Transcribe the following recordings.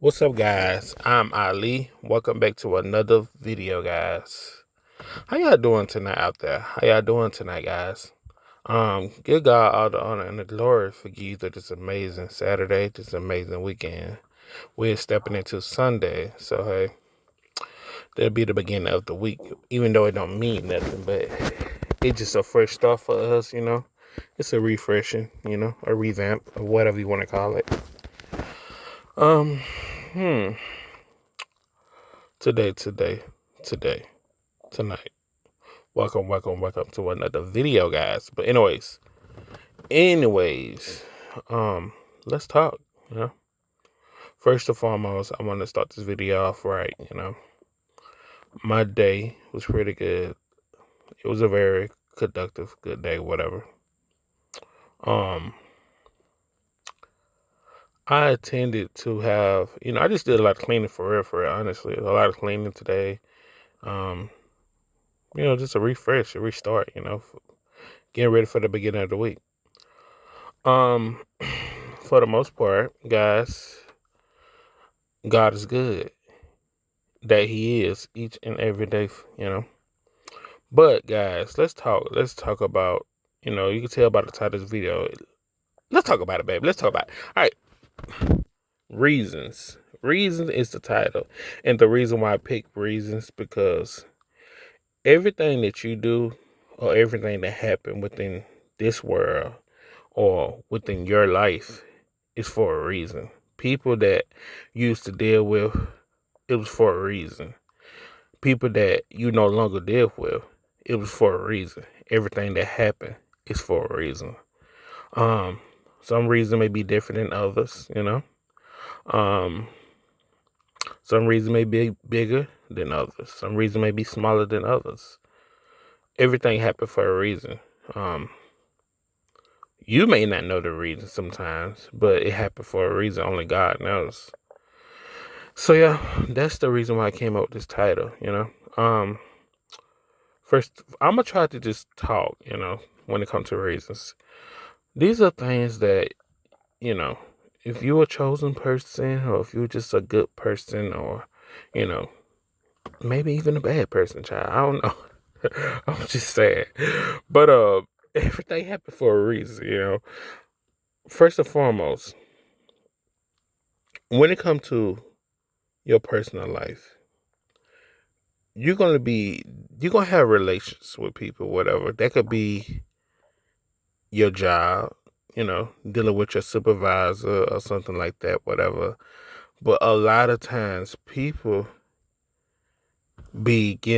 What's up, guys? I'm Ali. Welcome back to another video, guys. How y'all doing tonight out there? How y'all doing tonight, guys? Give God all the honor and the glory for you that this amazing Saturday, this amazing weekend. We're stepping into Sunday, so hey, that'll be the beginning of the week. Even though it don't mean nothing, but it's just a fresh start for us, you know. It's a refreshing, you know, a revamp, or whatever you want to call it. Um, hmm. Today, tonight. Welcome to another video, guys. But anyways, um, let's talk. You know, first and foremost, I want to start this video off right. You know, my day was pretty good. It was a very productive, good day, whatever. Um, I attended to have, I just did a lot of cleaning for real, honestly. A lot of cleaning today. Um, just a refresh, a restart, getting ready for the beginning of the week. For the most part, guys, God is good. That He is each and every day, But guys, let's talk. Let's talk about, you can tell by the title of this video. Let's talk about it, baby. Let's talk about it. All right. Reasons. Reasons is the title. And the reason why I picked reasons because everything that you do or everything that happened within this world or within your life is for a reason. People that you used to deal with, it was for a reason. People that you no longer deal with, it was for a reason. Everything that happened is for a reason. Some reason may be different than others, Um, some reason may be bigger than others. Some reason may be smaller than others. Everything happened for a reason. You may not know the reason sometimes, but it happened for a reason. Only God knows. So yeah, that's the reason why I came up with this title, First, I'm gonna try to just talk, when it comes to reasons. These are things that, if you're a chosen person or if you're just a good person or, you know, maybe even a bad person, child. I don't know. I'm just saying. But everything happened for a reason, First and foremost, when it comes to your personal life, you're gonna have relations with people, whatever. That could be your job, dealing with your supervisor or something like that, whatever. But a lot of times people people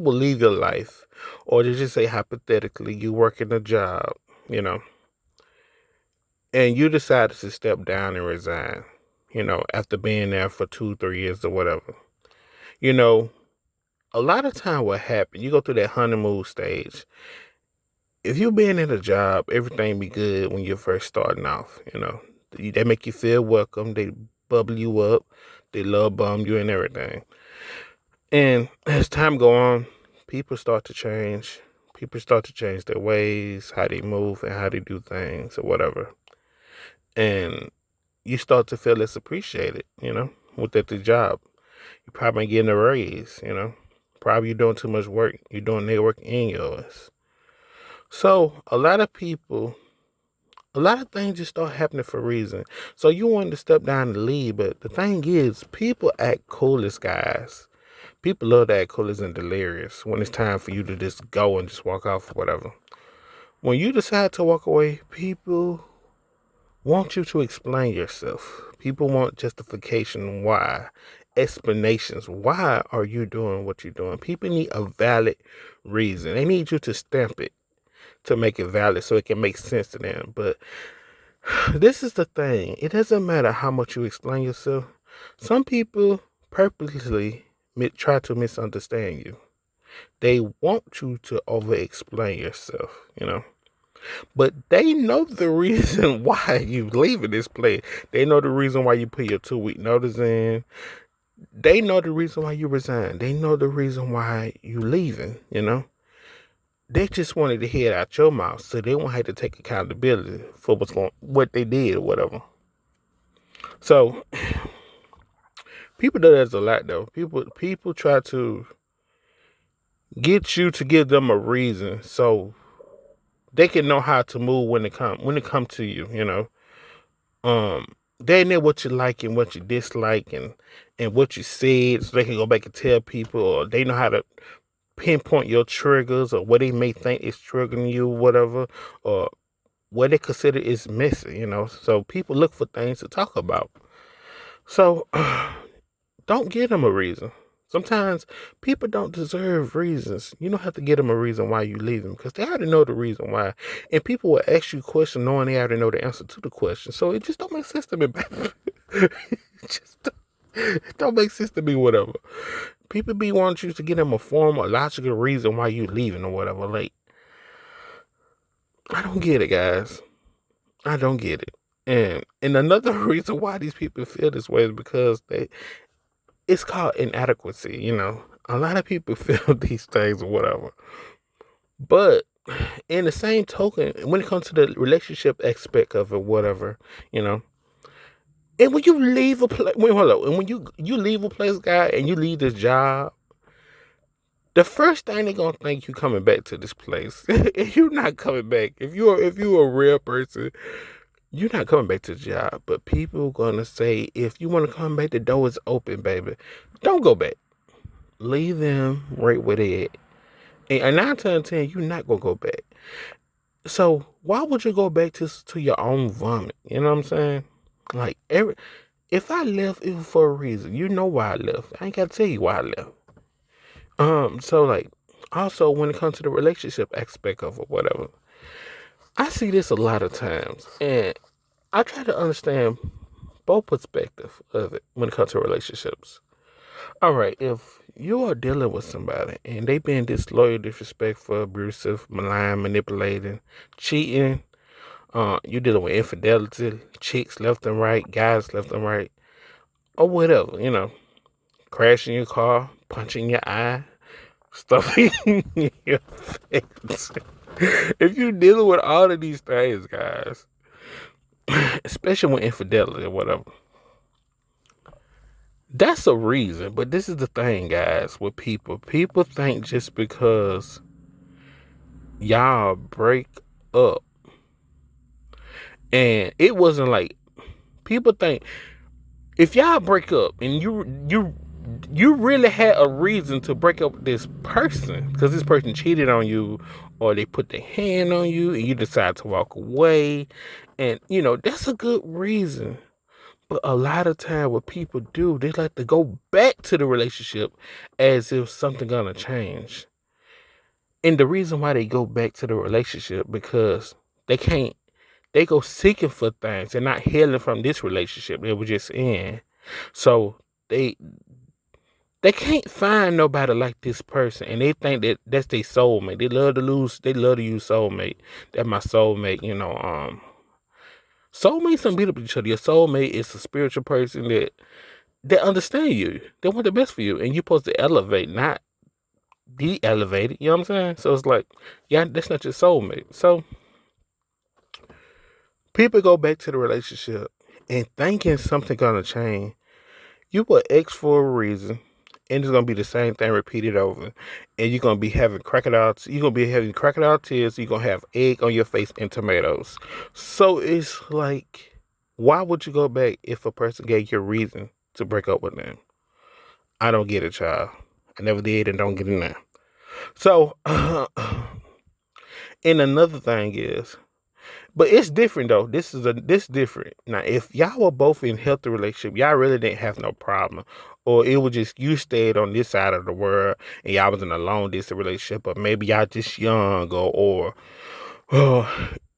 will leave your life, or they just say hypothetically, you work in a job, and you decided to step down and resign, after being there for 2, 3 years or whatever. A lot of time what happens, you go through that honeymoon stage. If you've been in a job, everything be good when you're first starting off, They make you feel welcome, they bubble you up, they love bomb you and everything. And as time go on, people start to change. People start to change their ways, how they move and how they do things or whatever. And you start to feel less appreciated, with that the job. You probably ain't getting a raise, Probably you're doing too much work. You're doing their work and yours. So a lot of things just start happening for a reason. So you want to step down and leave, but the thing is, people act coolest, guys. People love to act coolest and delirious when it's time for you to just go and just walk off or whatever. When you decide to walk away, people want you to explain yourself. People want justification why, explanations. Why are you doing what you're doing? People need a valid reason. They need you to stamp it to make it valid so it can make sense to them. But this is the thing. It doesn't matter how much you explain yourself. Some people purposely try to misunderstand you. They want you to over-explain yourself, But they know the reason why you leaving this place. They know the reason why you put your 2-week notice in. They know the reason why you resign. They know the reason why you leaving, They just wanted to hear it out your mouth, so they won't have to take accountability for what they did or whatever. So people do that a lot though. People try to get you to give them a reason so they can know how to move when it come to you, Um they know what you like and what you dislike and what you said so they can go back and tell people, or they know how to pinpoint your triggers or what they may think is triggering you, whatever, or what they consider is missing. So people look for things to talk about. So don't give them a reason. Sometimes people don't deserve reasons. You don't have to give them a reason why you leave them because they already know the reason why. And people will ask you questions knowing they already know the answer to the question. So it just don't make sense to me, baby. It don't make sense to me, whatever. People be wanting you to give them a form or logical reason why you leaving or whatever. Like, I don't get it, guys. I don't get it. And another reason why these people feel this way is because it's called inadequacy. A lot of people feel these things or whatever. But in the same token, when it comes to the relationship aspect of it, whatever, you know, and when you leave a place, wait, hold on, and when you leave a place, guy, and you leave this job, the first thing they're gonna think you coming back to this place. And you're not coming back. If you're a real person, you're not coming back to the job. But people gonna say, if you want to come back, the door is open, baby. Don't go back. Leave them right where they at. And 9 times 10, you're not gonna go back. So why would you go back to your own vomit? You know what I'm saying? Like if I left, it was for a reason. You know why I left. I ain't gotta tell you why I left. So like, also when it comes to the relationship aspect of it, whatever, I see this a lot of times, and I try to understand both perspectives of it when it comes to relationships. All right, if you are dealing with somebody and they being disloyal, disrespectful, abusive, malign, manipulating, cheating, you dealing with infidelity, chicks left and right, guys left and right, or whatever, crashing your car, punching your eye, stuffing in your face. If you're dealing with all of these things, guys, especially with infidelity or whatever, that's a reason. But this is the thing, guys, with people think just because y'all break up, and it wasn't like, people think if y'all break up and you really had a reason to break up with this person because this person cheated on you, or they put their hand on you and you decide to walk away, and that's a good reason. But a lot of time what people do, they like to go back to the relationship as if something gonna change. And the reason why they go back to the relationship because they can't, they go seeking for things. They're not healing from this relationship they were just in. So they they can't find nobody like this person, and they think that that's their soulmate. They love to use soulmate. That's my soulmate. Soulmates don't beat up each other. Your soulmate is a spiritual person that understand you. They want the best for you, and you're supposed to elevate, not be elevated. You know what I'm saying? So it's like, yeah, that's not your soulmate. So people go back to the relationship and thinking something gonna change. You were ex for a reason, and it's gonna be the same thing repeated over. And you're gonna be having crocodiles. You're gonna be having crocodile tears. You're gonna have egg on your face and tomatoes. So it's like, why would you go back if a person gave you a reason to break up with them? I don't get it, child. I never did and don't get it now. So, and another thing is, but it's different though. This different. Now, if y'all were both in healthy relationship, y'all really didn't have no problem, or it was just you stayed on this side of the world and y'all was in a long distance relationship, or maybe y'all just young, or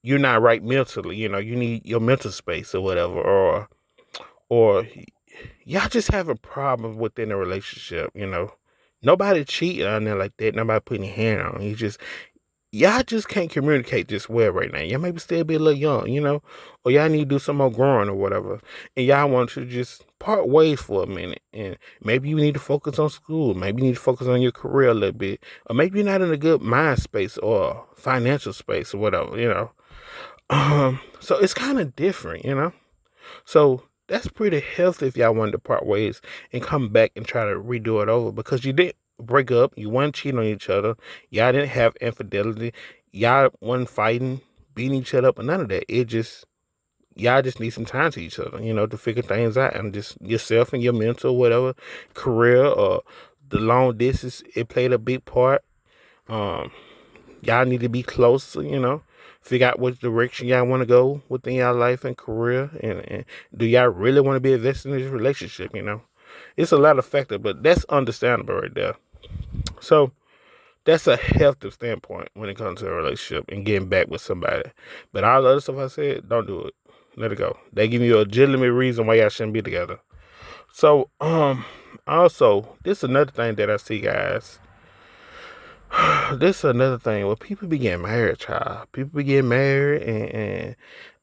you're not right mentally. You need your mental space or whatever, or y'all just have a problem within a relationship. Nobody cheating on there like that. Nobody putting a hand on. Y'all just can't communicate this well right now. Y'all maybe still be a little young, or y'all need to do some more growing or whatever. And y'all want to just part ways for a minute. And maybe you need to focus on school. Maybe you need to focus on your career a little bit. Or maybe you're not in a good mind space or financial space or whatever. So it's kind of different. So that's pretty healthy if y'all wanted to part ways and come back and try to redo it over, because you didn't break up, you weren't cheating on each other, y'all didn't have infidelity, y'all wasn't fighting, beating each other up, and none of that. It just y'all just need some time to each other, to figure things out, and just yourself and your mental, whatever, career or the long distance, it played a big part. Um, y'all need to be closer, figure out which direction y'all want to go within y'all life and career, and do y'all really want to be invested in this relationship. It's a lot of factors, but that's understandable right there. So that's a healthy standpoint when it comes to a relationship and getting back with somebody. But all the other stuff I said, don't do it. Let it go. They give you a legitimate reason why y'all shouldn't be together. So, also, this is another thing that I see, guys. This is another thing. When people be getting married, child, people be getting married,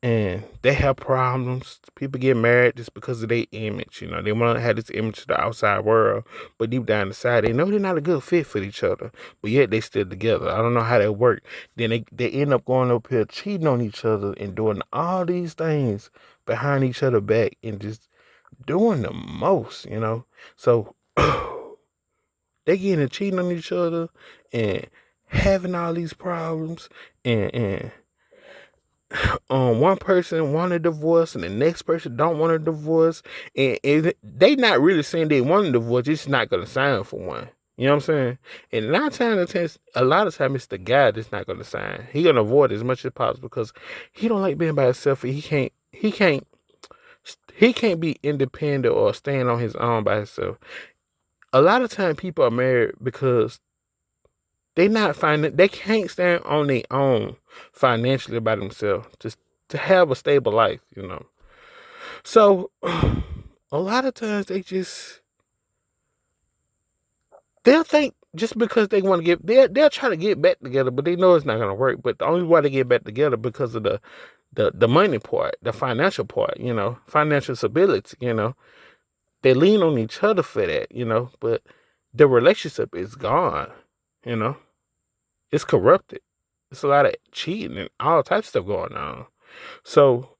and they have problems. People get married just because of their image. They want to have this image to the outside world, but deep down inside, they know they're not a good fit for each other. But yet they still together. I don't know how that work. Then they end up going up here cheating on each other and doing all these things behind each other back and just doing the most. So they getting cheating on each other and having all these problems, and one person want a divorce and the next person don't want a divorce, and they not really saying they want a divorce, it's not gonna sign for one. You know what I'm saying? And a lot of times it's the guy that's not gonna sign. He gonna avoid it as much as possible because he don't like being by himself. He can't be independent or stand on his own by himself. A lot of time people are married because they can't stand on their own financially by themselves just to have a stable life. So a lot of times they'll think just because they want to they'll try to get back together, but they know it's not gonna work. But the only way they get back together because of the money part, the financial part, financial stability. They lean on each other for that. But the relationship is gone, you know. It's corrupted. It's a lot of cheating and all types of stuff going on. So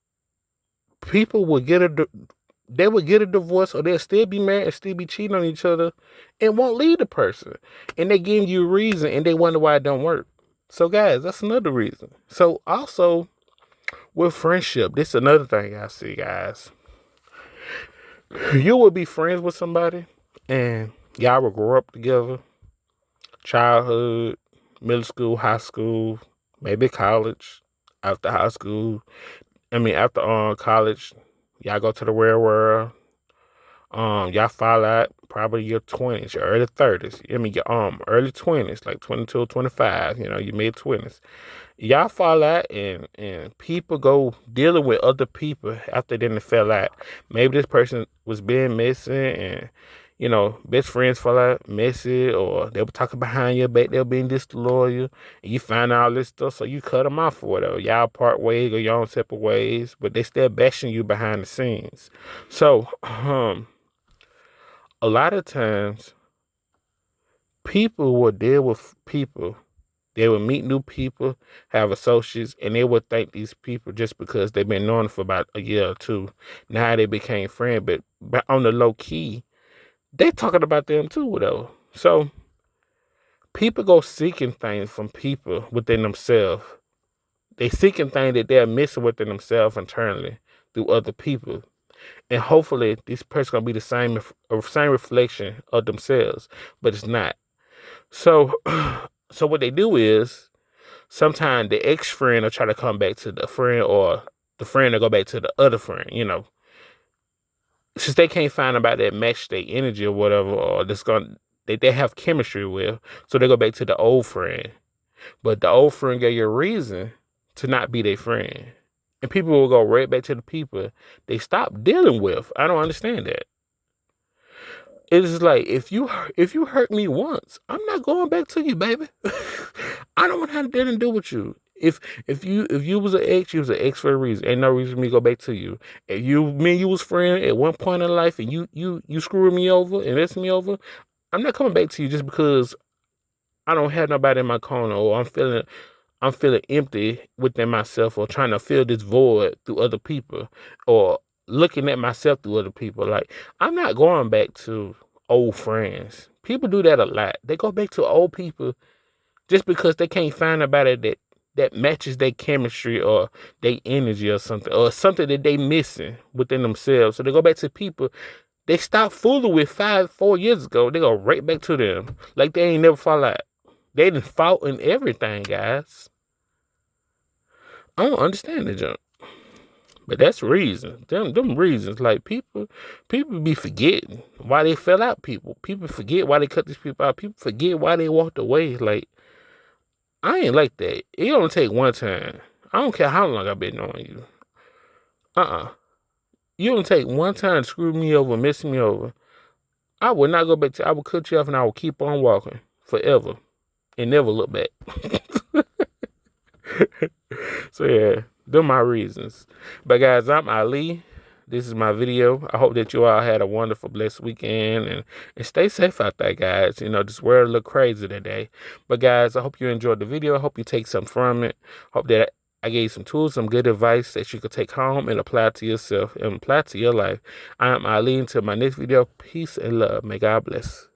people will they will get a divorce, or they'll still be married and still be cheating on each other and won't leave the person. And they give you a reason and they wonder why it don't work. So guys, that's another reason. So also with friendship, this is another thing I see, guys. You will be friends with somebody and y'all will grow up together, childhood, middle school, high school, maybe college, after high school. After college, y'all go to the real world. Y'all fall out probably your 20s, your early 30s. Your early 20s, like 22, 25, your mid 20s. Y'all fall out, and people go dealing with other people after they fell out. Maybe this person was being messy, and best friends fall out messy, or they were talking behind your back, they were being disloyal, and you find out all this stuff, so you cut them off or whatever. Y'all part ways or your own separate ways, but they still bashing you behind the scenes. So, a lot of times, people will deal with people. They will meet new people, have associates, and they would thank these people just because they've been knowing for about a year or two. Now they became friends, but on the low key, they talking about them too, though. So people go seeking things from people within themselves. They seeking things that they're missing within themselves internally through other people. And hopefully this person gonna be the same reflection of themselves, but it's not. So so what they do is sometimes the ex friend will try to come back to the friend, or the friend will go back to the other friend. Since they can't find about that match their energy or whatever, or they have chemistry with, so they go back to the old friend. But the old friend gave you a reason to not be their friend. And people will go right back to the people they stopped dealing with. I don't understand that. It's like if you hurt me once, I'm not going back to you, baby. I don't want to have nothing to do with you. If you was an ex, you was an ex for a reason. Ain't no reason for me to go back to you. If me and you was friends at one point in life, and you screwed me over and messed me over, I'm not coming back to you just because I don't have nobody in my corner, or I'm feeling empty within myself, or trying to fill this void through other people, or looking at myself through other people. Like, I'm not going back to old friends. People do that a lot. They go back to old people just because they can't find nobody that matches their chemistry or their energy or something that they missing within themselves. So they go back to people they stopped fooling with 4 years ago. They go right back to them like they ain't never fall out. They done fought in everything, guys. I don't understand the junk. But that's reasons. Them reasons. Like people be forgetting why they fell out. People forget why they cut these people out. People forget why they walked away. Like, I ain't like that. It only take one time. I don't care how long I've been knowing you. You only take one time to screw me over, mess me over. I would not go back to. I would cut you off and I would keep on walking forever and never look back. So yeah, them my reasons. But guys, I'm Ali. This is my video. I hope that you all had a wonderful, blessed weekend and stay safe out there, guys. You know, this world look crazy today. But guys, I hope you enjoyed the video. I hope you take something from it. Hope that I gave you some tools, some good advice that you could take home and apply to yourself and apply to your life. I am Ali. Until my next video, peace and love. May God bless.